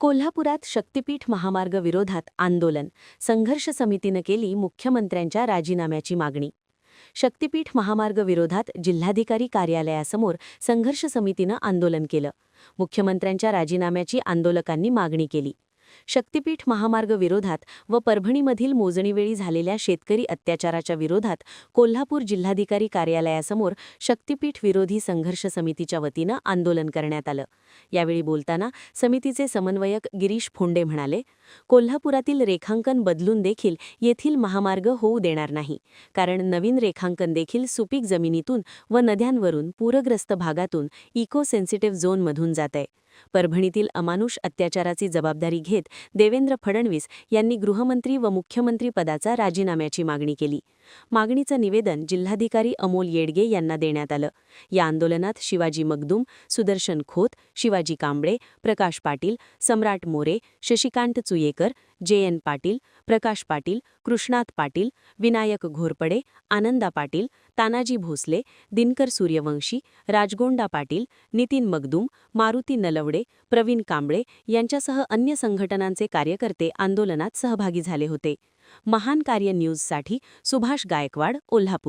कोल्हापुरात शक्तीपीठ महामार्ग विरोधात आंदोलन. संघर्ष समितीनं केली मुख्यमंत्र्यांच्या राजीनाम्याची मागणी. शक्तीपीठ महामार्ग विरोधात जिल्हाधिकारी कार्यालयासमोर संघर्ष समितीनं आंदोलन केलं. मुख्यमंत्र्यांच्या राजीनाम्याची आंदोलकांनी मागणी केली. शक्तीपीठ महामार्ग विरोधात व परभणीमधील मोजणीवेळी झालेल्या शेतकरी अत्याचाराच्या विरोधात कोल्हापूर जिल्हाधिकारी कार्यालयासमोर शक्तीपीठ विरोधी संघर्ष समितीच्या वतीनं आंदोलन करण्यात आलं. यावेळी बोलताना समितीचे समन्वयक गिरीश फोंडे म्हणाले, कोल्हापुरातील रेखांकन बदलून देखील येथील महामार्ग होऊ देणार नाही, कारण नवीन रेखांकन देखील सुपीक जमिनीतून व नद्यांवरून पूरग्रस्त भागातून इको सेन्सिटिव्ह झोनमधून जातंय. परभणीतील अमानुष अत्याचाराची जबाबदारी घेत देवेंद्र फडणवीस यांनी गृहमंत्री व मुख्यमंत्री पदाचा राजीनाम्याची मागणी केली. मागणीचं निवेदन जिल्हाधिकारी अमोल येडगे यांना देण्यात आलं. या आंदोलनात शिवाजी मगदूम, सुदर्शन खोत, शिवाजी कांबळे, प्रकाश पाटील, सम्राट मोरे, शशिकांत चुयेकर, जे.एन. पाटील, प्रकाश पाटील, कृष्णात पाटील, विनायक घोरपडे, आनंदा पाटील, तानाजी भोसले, दिनकर सूर्यवंशी, राजगोंडा पाटील, नितीन मगदूम, मारुती नलवडे, प्रवीण कांबळे यांच्यासह अन्य संघटनांचे कार्यकर्ते आंदोलनात सहभागी झाले होते. महान कार्य न्यूजसाठी सुभाष गायकवाड, कोल्हापूर.